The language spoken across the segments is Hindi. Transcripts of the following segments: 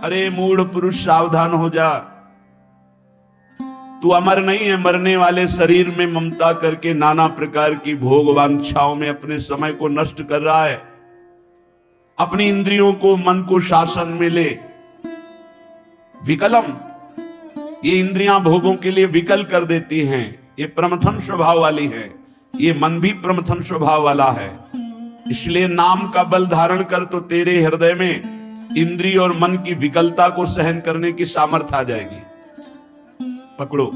अरे मूढ़ पुरुष सावधान हो जा, तू अमर नहीं है। मरने वाले शरीर में ममता करके नाना प्रकार की भोग वांछाओं में अपने समय को नष्ट कर रहा है। अपनी इंद्रियों को, मन को शासन में ले। विकलम, ये इंद्रियां भोगों के लिए विकल कर देती हैं। ये प्रमथन स्वभाव वाली है। ये मन भी प्रमथन स्वभाव वाला है। इसलिए नाम का बल धारण कर तो तेरे हृदय में इंद्रिय और मन की विकलता को सहन करने की सामर्थ्य आ जाएगी। पकड़ो,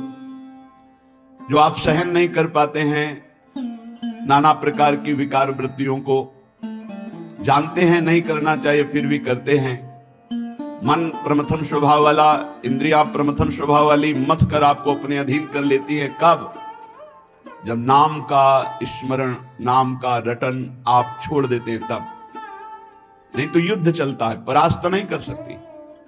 जो आप सहन नहीं कर पाते हैं, नाना प्रकार की विकार वृत्तियों को जानते हैं नहीं करना चाहिए फिर भी करते हैं। मन प्रमथन स्वभाव वाला, इंद्रिया प्रमथन स्वभाव वाली मत कर आपको अपने अधीन कर लेती है। कब? जब नाम का स्मरण, नाम का रटन आप छोड़ देते हैं तब। नहीं तो युद्ध चलता है, परास्त नहीं कर सकती।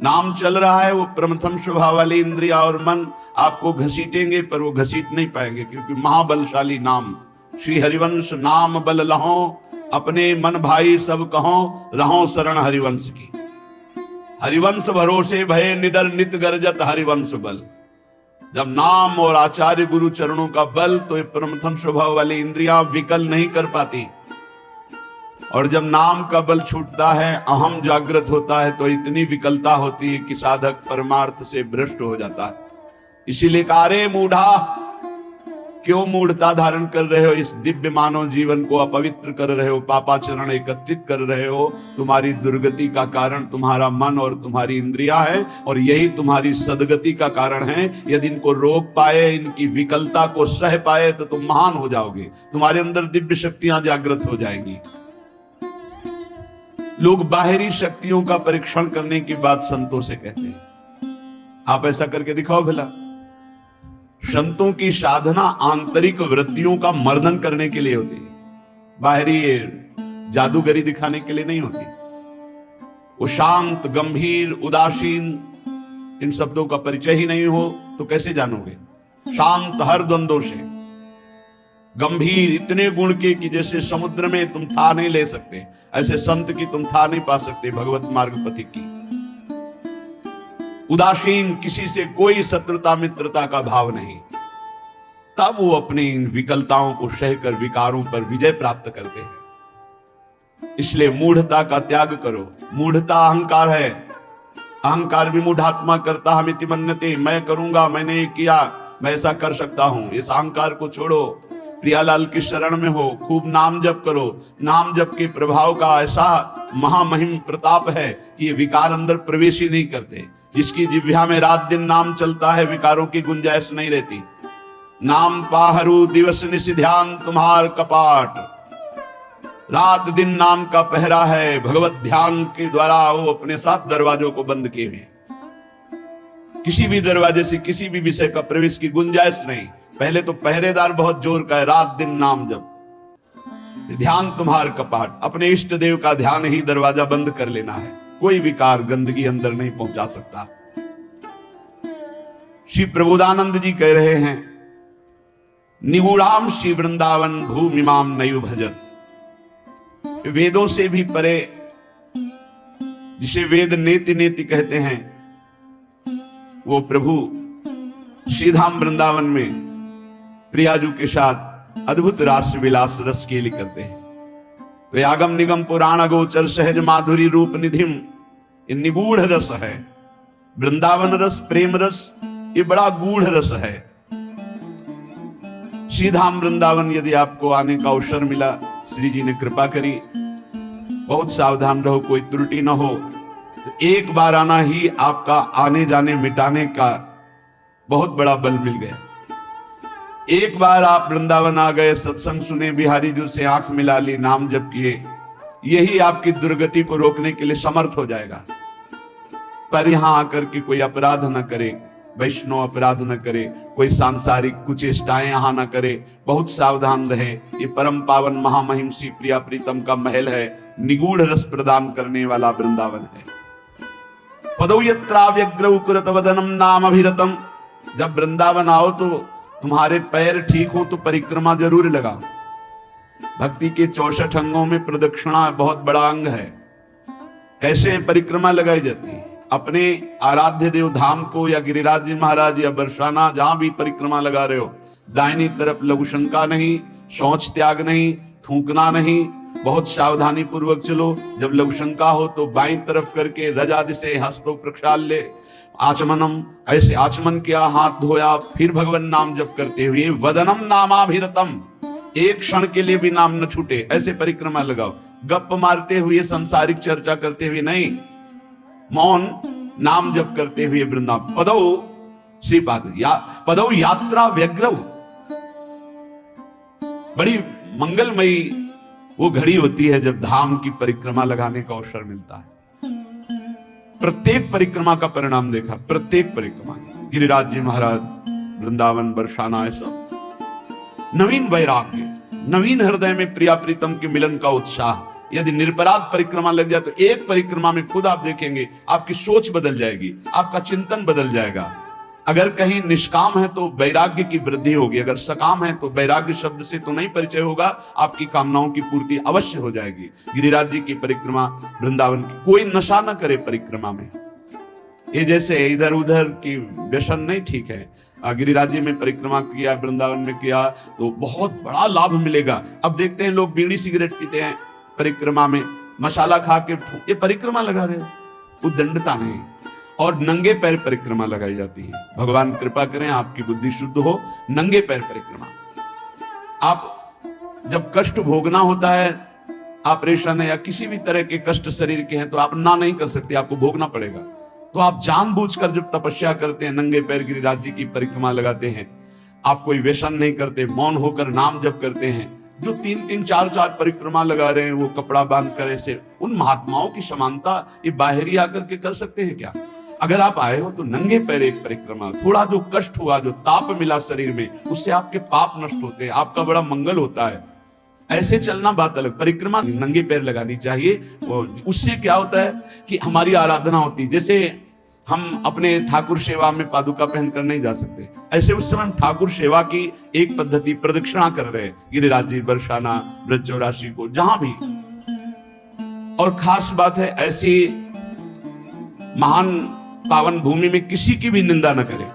नाम चल रहा है, वो प्रमथन स्वभाव वाली इंद्रिया और मन आपको घसीटेंगे, पर वो घसीट नहीं पाएंगे, क्योंकि महाबलशाली नाम। श्री हरिवंश नाम बल लहो, अपने मन भाई सब कहो, रहो शरण हरिवंश की। हरिवंश भरोसे भय निडर नित गरजत हरिवंश बल। जब नाम और आचार्य गुरु चरणों का बल, तो ये प्रमथन स्वभाव वाली इंद्रियां विकल नहीं कर पाती। और जब नाम का बल छूटता है, अहम जागृत होता है, तो इतनी विकलता होती है कि साधक परमार्थ से भ्रष्ट हो जाता है। इसीलिए कारे मूढ़ा, क्यों मूढ़ता धारण कर रहे हो? इस दिव्य मानव जीवन को अपवित्र कर रहे हो, पापाचरण एकत्रित कर रहे हो। तुम्हारी दुर्गति का कारण तुम्हारा मन और तुम्हारी इंद्रिया है, और यही तुम्हारी सदगति का कारण है। यदि इनको रोक पाए, इनकी विकलता को सह पाए, तो तुम महान हो जाओगे। तुम्हारे अंदर दिव्य शक्तियां जागृत हो जाएंगी। लोग बाहरी शक्तियों का परीक्षण करने की बात संतों से कहते हैं। आप ऐसा करके दिखाओ भला। संतों की साधना आंतरिक वृत्तियों का मर्दन करने के लिए होती है, बाहरी जादूगरी दिखाने के लिए नहीं होती। वो शांत, गंभीर, उदासीन, इन शब्दों का परिचय ही नहीं हो तो कैसे जानोगे? शांत हर द्वंद्वों से, गंभीर इतने गुण के कि जैसे समुद्र में तुम था नहीं ले सकते, ऐसे संत की तुम था नहीं पा सकते, भगवत मार्ग पथिक की। उदासीन, किसी से कोई शत्रुता मित्रता का भाव नहीं। तब वो अपनी इन विकलताओं को सहकर विकारों पर विजय प्राप्त करते हैं। इसलिए मूढ़ता का त्याग करो। मूढ़ता अहंकार है। अहंकार भी मूढ़ात्मा करता हमिति मन्यते, मैं करूंगा, मैंने ये किया, मैं ऐसा कर सकता हूं। इस अहंकार को छोड़ो, प्रियालाल की शरण में हो, खूब नाम जप करो। नाम जप के प्रभाव का ऐसा महामहिम प्रताप है कि ये विकार अंदर प्रवेश ही नहीं करते। जिसकी जिह्वा में रात दिन नाम चलता है, विकारों की गुंजाइश नहीं रहती। नाम पाहरू दिवस निशि ध्यान तुम्हार कपाट। रात दिन नाम का पहरा है। भगवत ध्यान के द्वारा वो अपने 7 दरवाजों को बंद किए हुए। किसी भी दरवाजे से किसी भी विषय का प्रवेश की गुंजाइश नहीं। पहले तो पहरेदार बहुत जोर का है, रात दिन नाम जप। ध्यान तुम्हार कपाट, अपने इष्ट देव का ध्यान ही दरवाजा बंद कर लेना है। कोई विकार, गंदगी अंदर नहीं पहुंचा सकता। श्री प्रबोधानंद जी कह रहे हैं, निगूढ़ाम श्री वृंदावन भूमिमाम नयु भजत। वेदों से भी परे, जिसे वेद नेति नेति कहते हैं, वो प्रभु श्रीधाम वृंदावन में प्रियाजू के साथ अद्भुत रास विलास रस केली करते हैं। तो आगम निगम पुराण गोचर सहज माधुरी रूप निधिम, ये निगूढ़ रस है। वृंदावन रस, प्रेम रस, ये बड़ा गूढ़ रस है। श्रीधाम वृंदावन यदि आपको आने का अवसर मिला, श्री जी ने कृपा करी, बहुत सावधान रहो, कोई त्रुटि न हो। तो एक बार आना ही आपका आने जाने मिटाने का बहुत बड़ा बल मिल गया। एक बार आप वृंदावन आ गए, सत्संग सुने, बिहारी जी से आंख मिला ली, नाम जप किए, यही आपकी दुर्गति को रोकने के लिए समर्थ हो जाएगा। पर यहां आकर के कोई अपराध न करे, वैष्णव अपराध न करे, कोई सांसारिक कुचेष्टाएं यहां न करे, बहुत सावधान रहे। ये परम पावन महामहिम श्री प्रिया प्रीतम का महल है, निगूढ़ रस प्रदान करने वाला वृंदावन है। पदौ यत्राव्यग्र उकुरत वदनम नाम अभिरतम। जब वृंदावन आओ तो तुम्हारे पैर ठीक हो तो परिक्रमा जरूर लगाओ। भक्ति के 64 अंगों में प्रदक्षिणा बहुत बड़ा अंग है। कैसे परिक्रमा लगाई जाती है? अपने आराध्य देव धाम को या गिरिराज जी महाराज या बरसाना जहां भी परिक्रमा लगा रहे हो, दाहिनी तरफ लघु शंका नहीं, शौच त्याग नहीं, थूकना नहीं, बहुत सावधानी पूर्वक चलो। जब लघु शंका हो तो बाईं तरफ करके रजादि से हस्तो प्रक्षाल्य आचमनम, ऐसे आचमन किया, हाथ धोया, फिर भगवान नाम जप करते हुए वदनम नामाभिरतम, एक क्षण के लिए भी नाम न छूटे, ऐसे परिक्रमा लगाओ। गप मारते हुए, सांसारिक चर्चा करते हुए नहीं, मौन नाम जप करते हुए वृंदावन। पदौ श्रीपाद पदौ यात्रा व्यग्रव, बड़ी मंगलमयी वो घड़ी होती है जब धाम की परिक्रमा लगाने का अवसर मिलता है। प्रत्येक परिक्रमा का परिणाम देखा, प्रत्येक परिक्रमा, गिरिराज जी महाराज, वृंदावन, बरसाना, ऐसा नवीन वैराग्य, नवीन हृदय में प्रिया प्रीतम के मिलन का उत्साह। यदि निरपराध परिक्रमा लग जाए तो एक परिक्रमा में खुद आप देखेंगे आपकी सोच बदल जाएगी, आपका चिंतन बदल जाएगा। अगर कहीं निष्काम है तो वैराग्य की वृद्धि होगी, अगर सकाम है तो वैराग्य शब्द से तो नहीं परिचय होगा, आपकी कामनाओं की पूर्ति अवश्य हो जाएगी। गिरिराज जी की परिक्रमा, वृंदावन की, कोई नशा न करे परिक्रमा में। ये जैसे इधर उधर की व्यसन नहीं, ठीक है। गिरिराज जी में परिक्रमा किया, वृंदावन में किया तो बहुत बड़ा लाभ मिलेगा। अब देखते हैं लोग बीड़ी सिगरेट पीते हैं परिक्रमा में, मसाला खा के, ये परिक्रमा लगा रहे हो, उद्दंडता नहीं। और नंगे पैर परिक्रमा लगाई जाती है। भगवान कृपा करें आपकी बुद्धि शुद्ध हो, नंगे पैर परिक्रमा। आप जब कष्ट भोगना होता है, ऑपरेशन है या किसी भी तरह के कष्ट शरीर के हैं, तो आप ना नहीं कर सकते, आपको भोगना पड़ेगा। तो आप जानबूझकर जब तपस्या करते हैं, नंगे पैर गिरिराज जी की परिक्रमा लगाते हैं, आप कोई व्यसन नहीं करते, मौन होकर नाम जप करते हैं। जो 3-3, 4-4 परिक्रमा लगा रहे हैं वो कपड़ा बांध कर, ऐसे उन महात्माओं की समानता ये बाहरी आकर के कर सकते हैं क्या? अगर आप आए हो तो नंगे पैर एक परिक्रमा, थोड़ा जो कष्ट हुआ, जो ताप मिला शरीर में, उससे आपके पाप नष्ट होते हैं, आपका बड़ा मंगल होता है। ऐसे चलना बात अलग, परिक्रमा नंगे पैर लगानी चाहिए। उससे क्या होता है कि हमारी आराधना होती है। जैसे हम अपने ठाकुर सेवा में पादुका पहनकर नहीं जा सकते, ऐसे उस समय हम ठाकुर सेवा की एक पद्धति प्रदक्षिणा कर रहे हैं, गिरिराज जी, बरसाना, ब्रजचौरासी को, जहां भी। और खास बात है, ऐसी महान पावन भूमि में किसी की भी निंदा न करें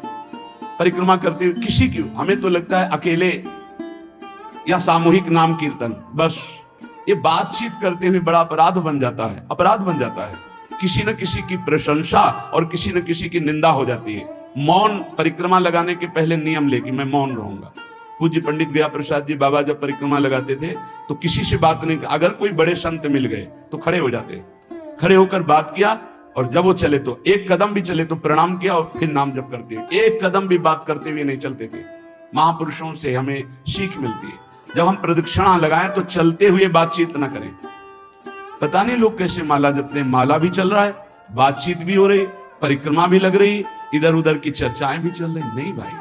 परिक्रमा करते हुए, किसी की। हमें तो लगता है अकेले या सामूहिक नाम कीर्तन, बस ये बातचीत करते हुए बड़ा अपराध बन जाता है, अपराध बन जाता है। किसी न किसी की प्रशंसा और किसी न किसी की निंदा हो जाती है। मौन, परिक्रमा लगाने के पहले नियम ले कि मैं मौन रहूंगा। पूज्य पंडित गया प्रसाद जी बाबा जब परिक्रमा लगाते थे तो किसी से बात नहीं, अगर कोई बड़े संत मिल गए तो खड़े हो जाते, खड़े होकर बात किया, और जब वो चले तो एक कदम भी चले तो प्रणाम किया और फिर नाम जप करते। एक कदम भी बात करते हुए नहीं चलते थे। महापुरुषों से हमें सीख मिलती है। जब हम प्रदक्षिणा लगाएं तो चलते हुए बातचीत न करें। पता नहीं लोग कैसे माला जपते हैं, माला भी चल रहा है, बातचीत भी हो रही, परिक्रमा भी लग रही, इधर उधर की चर्चाएं भी चल रही। नहीं भाई,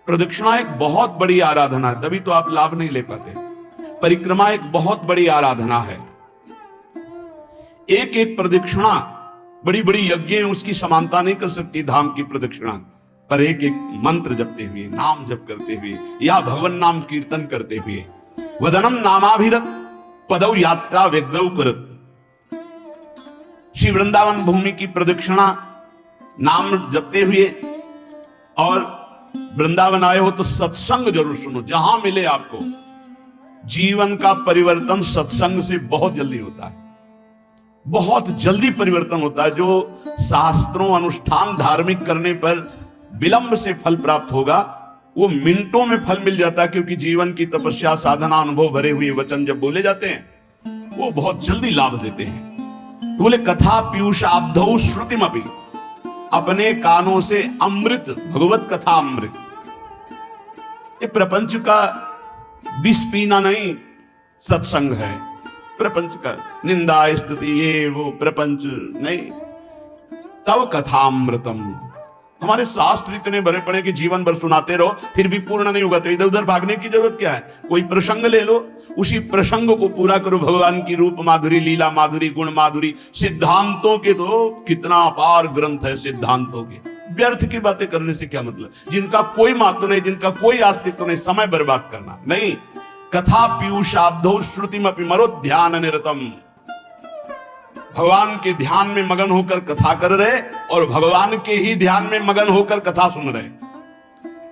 प्रदक्षिणा एक बहुत बड़ी आराधना है, तभी तो आप लाभ नहीं ले पाते। परिक्रमा एक बहुत बड़ी आराधना है। एक एक प्रदक्षिणा, बड़ी बड़ी यज्ञ उसकी समानता नहीं कर सकती धाम की प्रदक्षिणा, पर एक एक मंत्र जपते हुए, नाम जप करते हुए या भगवान नाम कीर्तन करते हुए, वदनम नामाभिरत पदौ यात्रा व्यग्रव करत। श्री वृंदावन भूमि की प्रदक्षिणा नाम जपते हुए, और वृंदावन आए हो तो सत्संग जरूर सुनो, जहां मिले आपको। जीवन का परिवर्तन सत्संग से बहुत जल्दी होता है, बहुत जल्दी परिवर्तन होता है। जो शास्त्रों, अनुष्ठान, धार्मिक करने पर विलंब से फल प्राप्त होगा, वो मिनटों में फल मिल जाता है, क्योंकि जीवन की तपस्या, साधना, अनुभव भरे हुए वचन जब बोले जाते हैं वो बहुत जल्दी लाभ देते हैं। तो बोले कथा पीयूषाब्धौ श्रुतिमपि, अपने कानों से अमृत, भगवत कथा अमृत। ये प्रपंच का विष पीना नहीं सत्संग है, प्रपंच का निंदा, स्तुति, ये वो प्रपंच नहीं। तव कथामृतम, हमारे शास्त्र इतने भरे पड़े कि जीवन भर सुनाते रहो फिर भी पूर्ण नहीं होगा, तो इधर उधर भागने की जरूरत क्या है? कोई प्रसंग ले लो, उसी प्रसंग को पूरा करो। भगवान की रूप माधुरी, लीला माधुरी, गुण माधुरी, सिद्धांतों के तो कितना अपार ग्रंथ है सिद्धांतों के। व्यर्थ की बातें करने से क्या मतलब, जिनका कोई महत्व नहीं, जिनका कोई अस्तित्व नहीं, समय बर्बाद करना नहीं। कथा पीयूषाब्धौ श्रुतिमपि मरो ध्यान निरतम, भगवान के ध्यान में मगन होकर कथा कर रहे और भगवान के ही ध्यान में मगन होकर कथा सुन रहे।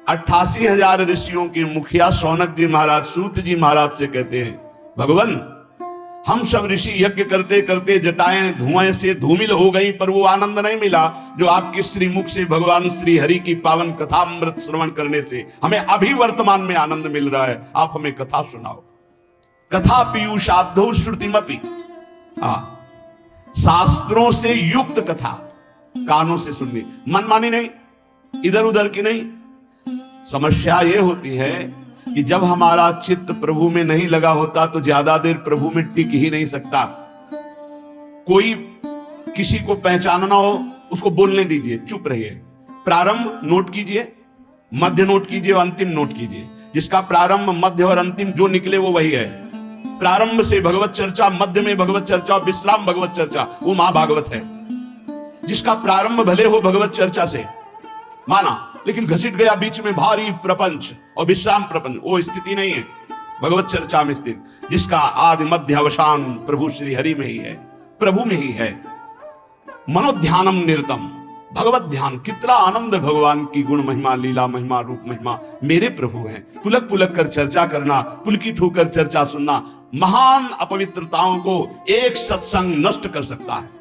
88,000 ऋषियों के मुखिया शौनक जी महाराज सूत जी महाराज से कहते हैं, भगवान हम सब ऋषि यज्ञ करते करते जटाएं धुआं से धूमिल हो गई, पर वो आनंद नहीं मिला जो आपके श्रीमुख से भगवान श्री हरि की पावन कथामृत श्रवण करने से हमें अभी वर्तमान में आनंद मिल रहा है। आप हमें कथा सुनाओ। कथा पीयूषाब्धौ श्रुतिमपि, शास्त्रों से युक्त कथा कानों से सुननी, मनमानी नहीं, इधर उधर की नहीं। समस्या यह होती है कि जब हमारा चित्त प्रभु में नहीं लगा होता तो ज्यादा देर प्रभु में टिक ही नहीं सकता। कोई किसी को पहचानना हो उसको बोलने दीजिए, चुप रहिए। प्रारंभ नोट कीजिए, मध्य नोट कीजिए और अंतिम नोट कीजिए। जिसका प्रारंभ मध्य और अंतिम जो निकले वो वही है। प्रारंभ से भगवत चर्चा, मध्य में भगवत चर्चा, विश्राम भगवत चर्चा, वो महाभागवत है। जिसका प्रारंभ भले हो भगवत चर्चा से माना, लेकिन घसीट गया बीच में भारी प्रपंच और विश्राम प्रपंच, वो स्थिति नहीं है भगवत चर्चा में स्थित। जिसका आदि मध्य अवसान प्रभु श्री हरि में ही है, प्रभु में ही है। मनोध्यानम निरतम, भगवत ध्यान। कितना आनंद भगवान की गुण महिमा, लीला महिमा, रूप महिमा मेरे प्रभु हैं। पुलक पुलक कर चर्चा करना, पुलकित होकर चर्चा सुनना, महान अपवित्रताओं को एक सत्संग नष्ट कर सकता है।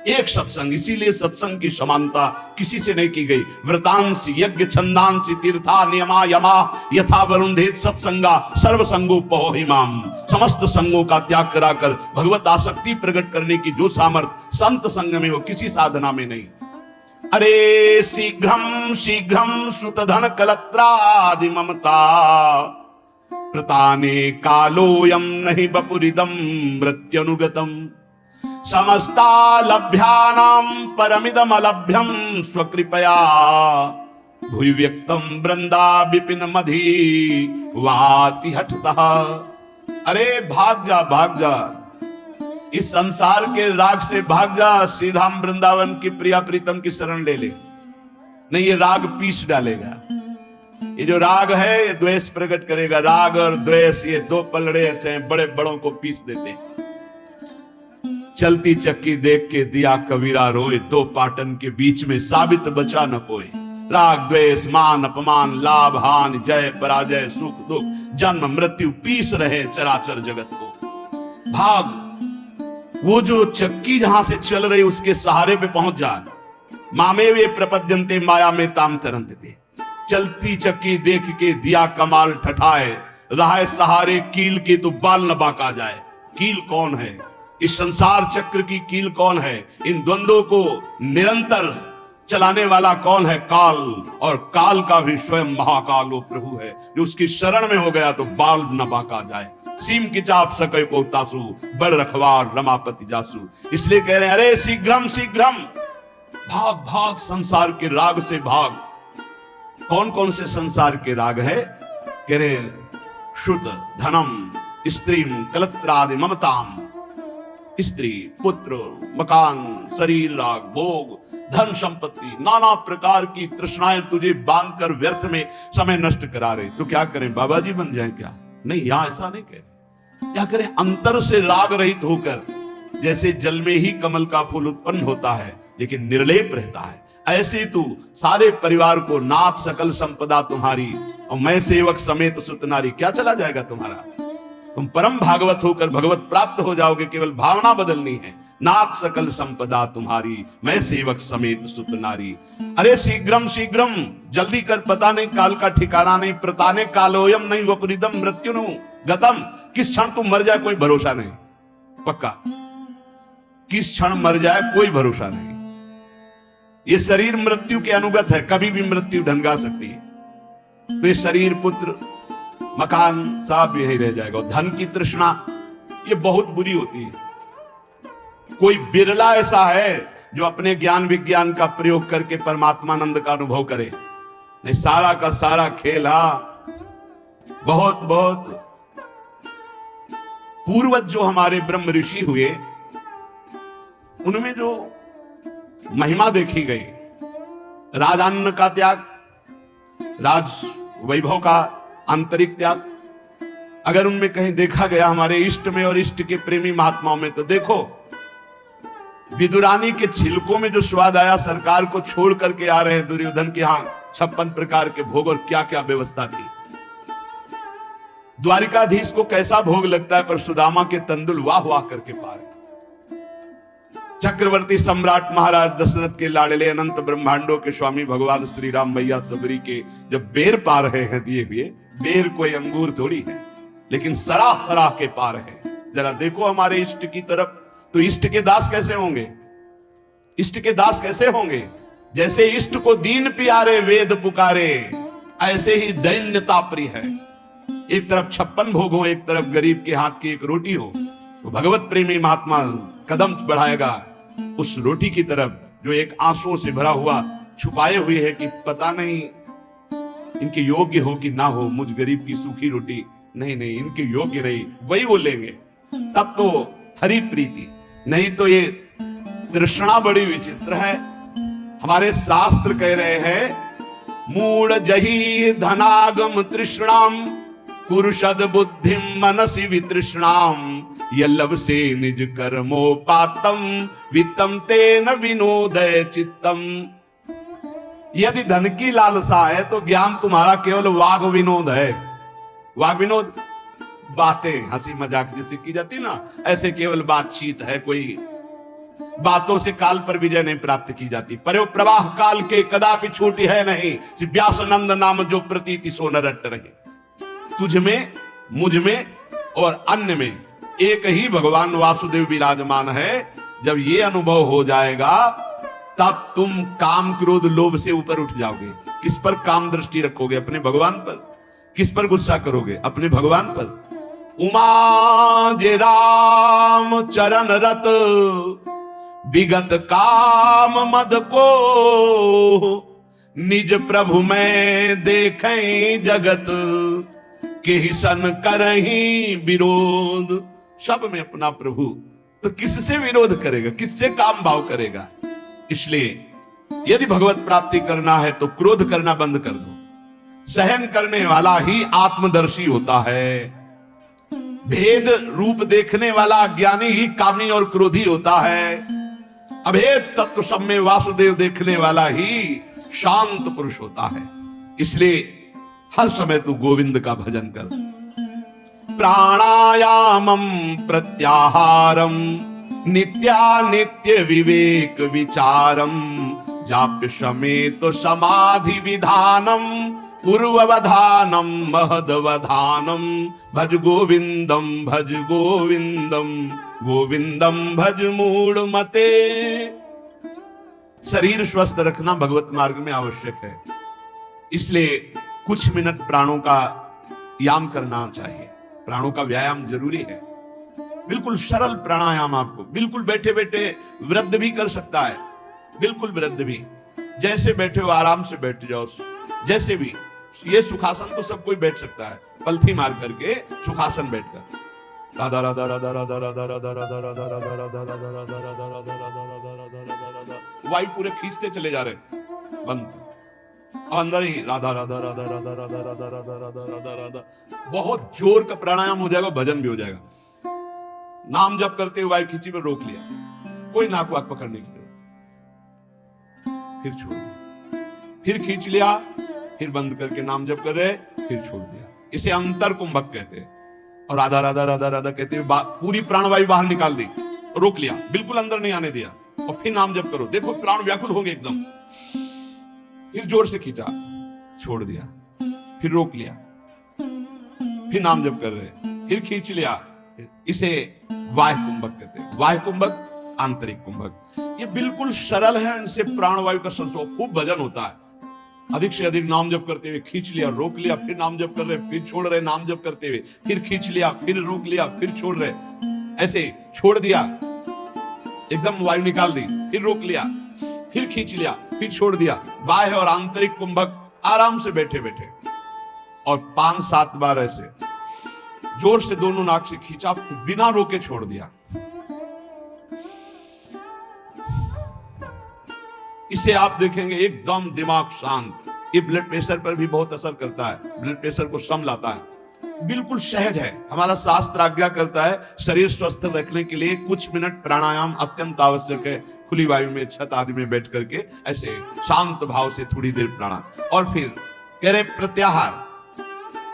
एक सत्संग, इसीलिए सत्संग की समानता किसी से नहीं की गई। व्रतांश यज्ञ छंदांश तीर्था नियमा यमा यथा वरुंधेत सत्संगा सर्व संगो पहोहिमाम। समस्त संगों का त्याग कराकर भगवत आसक्ति प्रकट करने की जो सामर्थ्य संत संग में, वो किसी साधना में नहीं। अरे शीघ्रम शीघ्रम सुतधन कलत्रादि ममता प्रताने कालोयम नहीं बपुरिदम मृत्युनुगतम। समस्ता लभ्यानां परमिदम अलभ्यम स्वकृपया भूय व्यक्तम वृंदा विपिन मधि वाति हठतः। अरे भाग जा, भाग जा, इस संसार के राग से भाग जा, सीधा वृंदावन की प्रिया प्रीतम की शरण ले ले। नहीं, ये राग पीस डालेगा। ये जो राग है ये द्वेष प्रकट करेगा। राग और द्वेष ये दो पलड़े ऐसे हैं, बड़े बड़ों को पीस देते हैं। चलती चक्की देख के दिया कबीरा रोए, दो पाटन के बीच में साबित बचा न कोई। राग द्वेष मान अपमान लाभ हानि जय पराजय सुख दुख जन्म मृत्यु पीस रहे चराचर जगत को। भाग, वो जो चक्की जहां से चल रही उसके सहारे पे पहुंच जाए। मामे वे प्रपद्यंते माया में ताम तरंते। चलती चक्की देख के दिया कमाल ठठाए, रहा सहारे कील के तो बाल न बाका जाए। कील कौन है? इस संसार चक्र की कील कौन है? इन द्वंद्वों को निरंतर चलाने वाला कौन है? काल। और काल का भी स्वयं महाकाल वो प्रभु है जो उसकी शरण में हो गया तो बाल न बाका जाए। सीम की चाप सके पोतासु बड़ रखवार रमापति जासु। इसलिए कह रहे हैं अरे शीघ्रम शीघ्रम, भाग भाग संसार के राग से भाग। कौन कौन से संसार के राग है? कह रहे शुद्ध धनम स्त्री कलत्रादि ममताम। स्त्री पुत्र मकान शरीर राग भोग धन संपत्ति नाना प्रकार की तृष्णाएं तुझे बांध कर व्यर्थ में समय नष्ट करा रहे। तो क्या करें, बाबा जी बन जाएं क्या? नहीं, यहां ऐसा नहीं कह रहे। क्या करें? अंतर से राग रहित होकर, जैसे जल में ही कमल का फूल उत्पन्न होता है लेकिन निर्लेप रहता है, ऐसे तू सारे परिवार को नाथ सकल संपदा तुम्हारी और मैं सेवक समेत सुत नारी। क्या चला जाएगा तुम्हारा? तुम परम भागवत होकर भगवत प्राप्त हो जाओगे। केवल भावना बदलनी है। नाथ सकल संपदा तुम्हारी मैं सेवक समेत सुत नारी। अरे शीघ्रम शीघ्रम, जल्दी कर, पता नहीं काल का ठिकाना नहीं। प्रताने कालोयम नहीं वपुरिदम मृत्युनु गतम। किस क्षण तुम मर जाए कोई भरोसा नहीं। पक्का किस क्षण मर जाए कोई भरोसा नहीं। ये शरीर मृत्यु के अनुगत है, कभी भी मृत्यु ढंगा सकती है। तो ये शरीर पुत्र मकान सब यही रह जाएगा। और धन की तृष्णा ये बहुत बुरी होती है। कोई बिरला ऐसा है जो अपने ज्ञान विज्ञान का प्रयोग करके परमात्मानंद का अनुभव करे। नहीं, सारा का सारा खेला बहुत बहुत पूर्वज जो हमारे ब्रह्म ऋषि हुए उनमें जो महिमा देखी गई, राजान्न का त्याग, राज वैभव का आंतरिक त्याग, अगर उनमें कहीं देखा गया हमारे इष्ट में और इष्ट के प्रेमी महात्माओं में, तो देखो विदुरानी के छिलकों में जो स्वाद आया, सरकार को छोड़ करके आ रहे हैं दुर्योधन के यहां 56 प्रकार के भोग और क्या क्या व्यवस्था थी। द्वारिकाधीश को कैसा भोग लगता है, पर सुदामा के तंदुल वाह वाह करके पार। चक्रवर्ती सम्राट महाराज दशरथ के लाडले अनंत ब्रह्मांडों के स्वामी भगवान श्री राम मैया सबरी के जब बेर पा रहे हैं दिए हुए, बेर कोई अंगूर थोड़ी है, लेकिन सराह सराह के पा रहे हैं। जरा देखो हमारे इष्ट की तरफ, तो इष्ट के दास कैसे होंगे? इष्ट के दास कैसे होंगे? जैसे इष्ट को दीन प्यारे वेद पुकारे, ऐसे ही दैन्यता प्रिय है। एक तरफ 56 भोग हो, एक तरफ गरीब के हाथ की एक रोटी हो, तो भगवत प्रेमी महात्मा कदम बढ़ाएगा उस रोटी की तरफ जो एक आंसुओं से भरा हुआ छुपाए हुए है कि पता नहीं इनके योग्य हो कि ना हो, मुझ गरीब की सूखी रोटी नहीं नहीं इनके योग्य नहीं, वही वो लेंगे। तब तो हरि प्रीति, नहीं तो ये तृष्णा बड़ी विचित्र है। हमारे शास्त्र कह रहे हैं मूढ़ जही धनागम तृष्णाम पुरुषद बुद्धिम मनसि वितृष्णाम यल्लभ से निज कर्मोपातम वित्तम तेन विनोदय चित्तम। यदि धन की लालसा है तो ज्ञान तुम्हारा केवल वाग विनोद है। वाग विनोद बातें, हंसी मजाक जैसे की जाती ना, ऐसे केवल बातचीत है। कोई बातों से काल पर विजय नहीं प्राप्त की जाती। पर प्रवाह काल के कदापि छूटी है नहीं, व्यासनंद नाम जो प्रतीति सो न रट रहे। तुझ में, मुझ में और अन्य में एक ही भगवान वासुदेव विराजमान है। जब ये अनुभव हो जाएगा तब तुम काम क्रोध लोभ से ऊपर उठ जाओगे। किस पर काम दृष्टि रखोगे? अपने भगवान पर। किस पर गुस्सा करोगे? अपने भगवान पर। उमा जे राम चरण रत विगत काम मद को निज प्रभु में देखें जगत के सन करही विरोध। सब में अपना प्रभु, तो किससे विरोध करेगा? किससे काम भाव करेगा? इसलिए यदि भगवत प्राप्ति करना है तो क्रोध करना बंद कर दो। सहन करने वाला ही आत्मदर्शी होता है। भेद रूप देखने वाला ज्ञानी ही कामी और क्रोधी होता है। अभेद तत्व सब में वासुदेव देखने वाला ही शांत पुरुष होता है। इसलिए हर समय तू गोविंद का भजन कर। प्राणायामम प्रत्याहारम नित्यानित्य विवेक विचारम जाप्य समेत समाधि विधानम पूर्ववधानम महदवधानम भज गोविंदम भज गोविंदम गोविंदम भज मूढ़ मते। शरीर स्वस्थ रखना भगवत मार्ग में आवश्यक है। इसलिए कुछ मिनट प्राणों का याम करना चाहिए। प्राणों का व्यायाम जरूरी है। बिल्कुल सरल प्राणायाम, आपको बिल्कुल बैठे बैठे वृद्ध भी कर सकता है। बिल्कुल वृद्ध भी, जैसे बैठे हो आराम से बैठ जाओ। जैसे भी ये सुखासन तो सब कोई बैठ सकता है, पलथी मार करके सुखासन बैठकर राधा राधा राधा राधा राधा राधा राधा राधा राधा राधा राधा राधा राधा राधा राधा राधा राधा राधा वायु पूरे खींचते चले जा रहे, बंद अंदर ही राधा राधा राधा राधा राधा राधा राधा राधा राधा राधा। बहुत जोर का प्राणायाम हो जाएगा, भजन भी हो जाएगा। नाम जप करते हुए वायु खींची में रोक लिया, कोई नाक वाक पकड़ने की जरूरत, फिर छोड़ दिया, फिर खींच लिया, फिर बंद करके नाम जप कर रहे, फिर छोड़ दिया। इसे अंतर कुंभक कहते हैं। और राधा राधा राधा राधा कहते हुए पूरी प्राणवायु बाहर निकाल दी, रोक लिया, बिल्कुल अंदर नहीं आने दिया, और फिर नाम जप करो। देखो प्राण व्याकुल होंगे एकदम। फिर जोर से खींचा, छोड़ दिया, फिर रोक लिया, फिर नाम जप कर रहे, फिर खींच लिया। इसे वायु कुंभक कहते हैं। वायु कुंभक, आंतरिक कुंभक। ये बिल्कुल सरल है। इनसे प्राणवायु का संसर्ग, खूब भजन होता है। अधिक से अधिक नाम जप करते हुए खींच लिया, रोक लिया, फिर नाम जप कर रहे, फिर छोड़ रहे, नाम जप करते हुए फिर खींच लिया, फिर रोक लिया, फिर छोड़ रहे। ऐसे छोड़ दिया, एकदम वायु निकाल दी, फिर रोक लिया, फिर खींच लिया, फिर छोड़ दिया। बाह्य और आंतरिक कुंभक आराम से बैठे बैठे, और 5-7 बार ऐसे जोर से दोनों नाक से खींचा, बिना रोके छोड़ दिया। इसे आप देखेंगे एकदम दिमाग शांत। ये ब्लड प्रेशर पर भी बहुत असर करता है, ब्लड प्रेशर को सम लाता है। बिल्कुल सहज है। हमारा शास्त्र आज्ञा करता है शरीर स्वस्थ रखने के लिए कुछ मिनट प्राणायाम अत्यंत आवश्यक है। खुली वायु में छत आदि में बैठ करके ऐसे शांत भाव से थोड़ी देर प्राणायाम, और फिर कह रहे प्रत्याहार,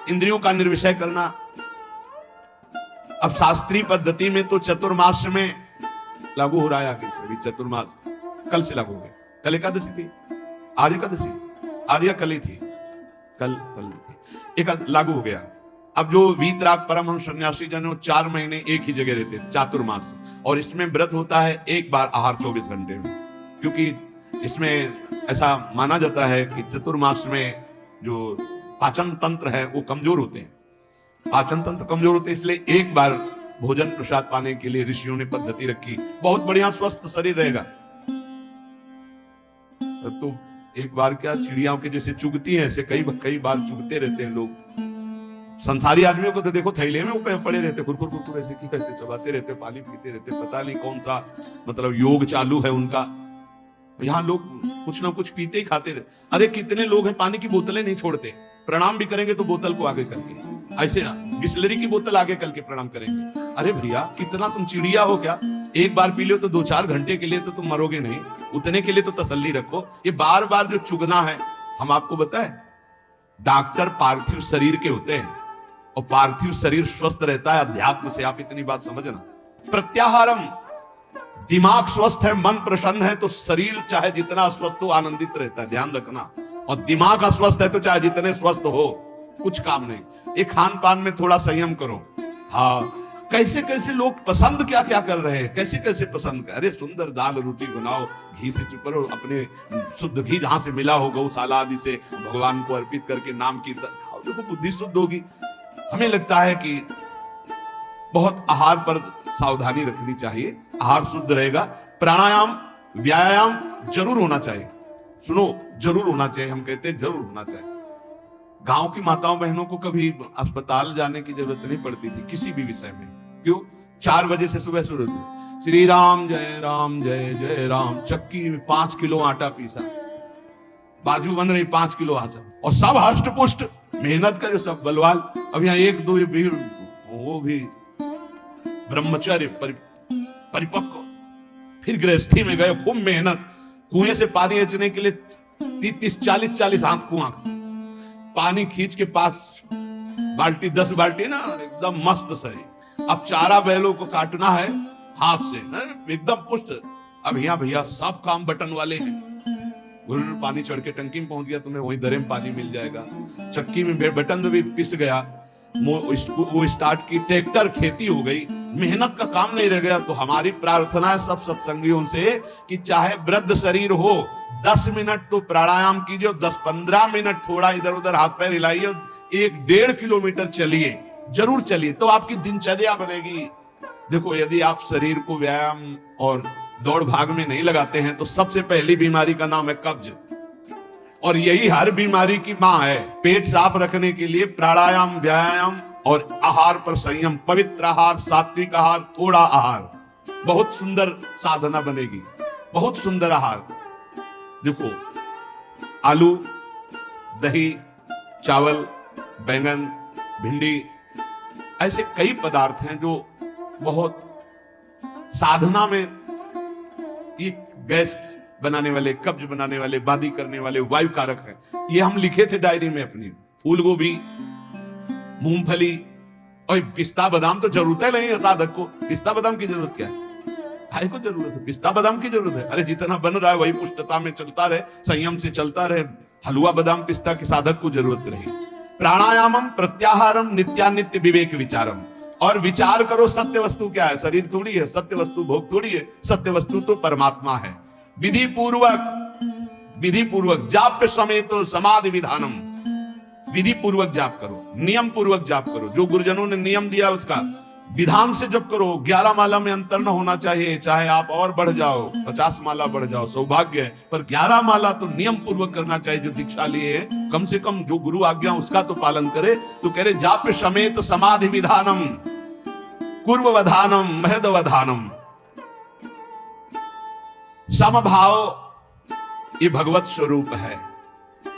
इंद्रियों का निर्विषय करना। अब शास्त्रीय पद्धति में तो चतुर्मास में लागू हो रहा है आगे से, अभी चतुर्मास कल से लागू हो गया। कल एकादशी थी, आज एकादशी, आज या कल ही थी, कल थी, एक लागू हो गया। अब जो वीतराग परमहंस सन्यासी जन 4 महीने एक ही जगह रहते, चातुर्मास, और इसमें व्रत होता है एक बार आहार 24 घंटे में, क्योंकि इसमें ऐसा माना जाता है कि चतुर्मास में जो पाचन तंत्र है वो कमजोर होते हैं, पाचन तंत्र कमजोर होते हैं, इसलिए एक बार भोजन प्रसाद पाने के लिए ऋषियों ने पद्धति रखी। बहुत बढ़िया स्वस्थ शरीर रहेगा। तो एक बार क्या चिड़ियाओं के जैसे चुगती है, ऐसे कई बार चुगते रहते हैं लोग। संसारी आदमियों को तो देखो थैले में वो पड़े रहते, कुरकुर कुरकुर ऐसे की कैसे चबाते रहते, पानी पीते रहते, पता नहीं कौन सा मतलब योग चालू है उनका। यहाँ लोग कुछ ना कुछ पीते ही खाते रहते। अरे कितने लोग हैं पानी की बोतलें नहीं छोड़ते, प्रणाम भी करेंगे तो बोतल को आगे करके, ऐसे बिस्लरी की बोतल आगे करके प्रणाम करेंगे। अरे भैया कितना तुम चिड़िया हो क्या? एक बार पी लो तो 2-4 घंटे के लिए तो तुम मरोगे नहीं, उतने के लिए तो तसल्ली रखो। ये बार बार जो चुगना है, हम आपको बताएं, डॉक्टर पार्थिव शरीर के होते हैं और पार्थिव शरीर स्वस्थ रहता है अध्यात्म से। आप इतनी बात समझना। प्रत्याहारम, दिमाग स्वस्थ है, मन प्रसन्न है तो शरीर चाहे जितना स्वस्थ हो आनंदित रहता है, ध्यान रखना। और दिमाग अस्वस्थ है तो चाहे जितने स्वस्थ हो कुछ काम नहीं। एक खान पान में थोड़ा संयम करो। हाँ, कैसे कैसे लोग पसंद क्या क्या कर रहे हैं, कैसे कैसे पसंद कर। अरे सुंदर दाल रोटी बनाओ, घी से चुपरो, अपने शुद्ध घी जहां से मिला हो गौशाला आदि से भगवान को अर्पित करके नाम कीर्तन खाओ, देखो बुद्धि शुद्ध होगी। हमें लगता है कि बहुत आहार पर सावधानी रखनी चाहिए, आहार शुद्ध रहेगा। प्राणायाम व्यायाम जरूर होना चाहिए, सुनो जरूर होना चाहिए, हम कहते हैं जरूर होना चाहिए। गांव की माताओं बहनों को कभी अस्पताल जाने की जरूरत नहीं पड़ती थी किसी भी विषय में। क्यों? 4 बजे से सुबह शुरू होती, श्री राम जय जय राम, चक्की में 5 किलो आटा पीसा, बाजू बन रही 5 किलो आटा, और सब हष्ट पुष्ट मेहनत करे सब बलवाल। अब यहाँ 1-2 भीड़, वो भी ब्रह्मचर्य परिपक्व, फिर गृहस्थी में गए, खूब मेहनत, कुएं से पानी खींचने के लिए 30-40 हाथ कुआं, पानी खींच के 5 बाल्टी 10 बाल्टी ना, एकदम मस्त सही। अब चारा बैलों को काटना है हाथ से, एकदम पुष्ट। अब यहाँ भैया सब काम बटन वाले हैं, पानी चढ़ के टंकी में पहुंच गया, तुम्हें वहीं दरे में पानी मिल जाएगा। चक्की में बटन भी पिस गया, वो स्टार्ट की, ट्रैक्टर खेती हो गई, मेहनत का काम नहीं रह गया। तो हमारी प्रार्थना है सब सत्संगियों से कि चाहे वृद्ध शरीर हो, 10 मिनट तो प्राणायाम कीजिए, 10-15 मिनट थोड़ा इधर उधर हाथ पैर हिलाइए, 1-1.5 किलोमीटर चलिए, जरूर चलिए, तो आपकी दिनचर्या बनेगी। देखो यदि आप शरीर को व्यायाम और दौड़ भाग में नहीं लगाते हैं तो सबसे पहली बीमारी का नाम है कब्ज, और यही हर बीमारी की मां है। पेट साफ रखने के लिए प्राणायाम व्यायाम और आहार पर संयम, पवित्र आहार, सात्विक आहार, थोड़ा आहार, बहुत सुंदर साधना बनेगी, बहुत सुंदर आहार। देखो आलू, दही, चावल, बैंगन, भिंडी, ऐसे कई पदार्थ हैं जो बहुत साधना में ये गैस बनाने वाले, कब्ज बनाने वाले, बादी करने वाले, वायु कारक हैं। ये हम लिखे थे डायरी में अपनी। फूल गोभी, मूंगफली और पिस्ता बादाम तो जरूरत है नहीं है साधक को। पिस्ता बादाम की जरूरत क्या है? खाए को जरूरत है, पिस्ता बादाम की जरूरत है। अरे जितना बन रहा है वही पुष्टता में चलता रहे, संयम से चलता रहे। हलवा बादाम पिस्ता की साधक को जरूरत नहीं। प्राणायामम प्रत्याहारम नित्यानित्य विवेक विचारम, और विचार करो सत्य वस्तु क्या है। शरीर थोड़ी है, सत्य वस्तु भोग थोड़ी है, सत्य वस्तु तो परमात्मा है। विधि पूर्वक जाप्य समेत समाधि विधानम, विधि पूर्वक जाप करो, नियम पूर्वक जाप करो। जो गुरुजनों ने नियम दिया उसका विधान से जप करो। 11 माला में अंतर न होना चाहिए, चाहे आप और बढ़ जाओ, 50 माला बढ़ जाओ, सौभाग्य है, पर 11 माला तो नियम पूर्वक करना चाहिए। जो दीक्षा लिए है कम से कम जो गुरु आज्ञा उसका तो पालन करे। तो कह रहे जाप्य समेत समाधि विधानम, कुर्ववधानम महदवधानम। समभाव ये भगवत स्वरूप है।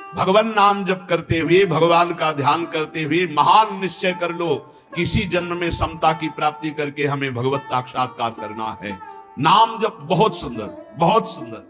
भगवान नाम जप करते हुए, भगवान का ध्यान करते हुए महान निश्चय कर लो कि इसी जन्म में समता की प्राप्ति करके हमें भगवत साक्षात्कार करना है। नाम जप बहुत सुंदर, बहुत सुंदर।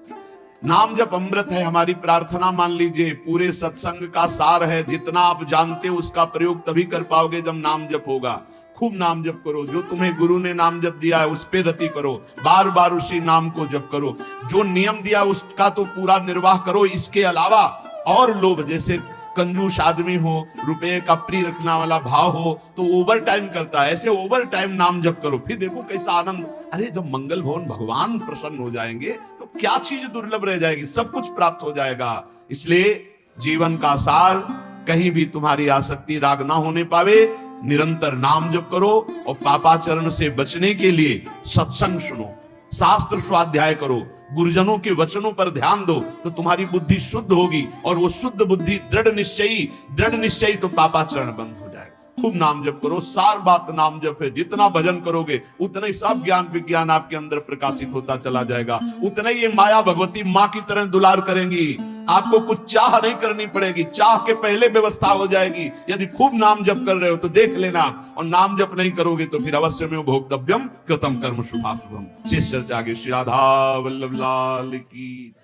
नाम जप अमृत है। हमारी प्रार्थना मान लीजिए पूरे सत्संग का सार है। जितना आप जानते हो उसका प्रयोग तभी कर पाओगे जब नाम जप होगा। खूब नाम जप करो। जो तुम्हें गुरु ने नाम जप दिया है उस पे रति करो, बार बार उसी नाम को जप करो। जो नियम दिया उसका तो पूरा निर्वाह करो। इसके अलावा और लोभ, जैसे कंजूस आदमी हो, रुपए का प्रिय रखना वाला भाव हो तो ओवर टाइम करता है, ऐसे ओवर टाइम नाम जप करो। फिर देखो कैसा आनंद। अरे जब मंगल भवन भगवान प्रसन्न हो जाएंगे तो क्या चीज दुर्लभ रह जाएगी, सब कुछ प्राप्त हो जाएगा। इसलिए जीवन का सार, कहीं भी तुम्हारी आसक्ति राग ना होने पावे, निरंतर नाम जप करो और पापाचरण से बचने के लिए सत्संग सुनो, शास्त्र स्वाध्याय करो, गुरुजनों के वचनों पर ध्यान दो तो तुम्हारी बुद्धि शुद्ध होगी। और वो शुद्ध बुद्धि दृढ़ निश्चयी तो पापाचरण बंद हो जाएगा। खूब नाम जप करो। सार बात नाम जप है। जितना भजन करोगे उतना ही सब ज्ञान विज्ञान आपके अंदर प्रकाशित होता चला जाएगा। उतना ही ये माया भगवती माँ की तरह दुलार करेंगी। आपको कुछ चाह नहीं करनी पड़ेगी, चाह के पहले व्यवस्था हो जाएगी। यदि खूब नाम जप कर रहे हो तो देख लेना, और नाम जप नहीं करोगे तो फिर अवश्य में भोक्तव्यम कृतम कर्म शुभाशुभम। शेष चर्चा आगे। श्री राधा वल्लभ लाल की।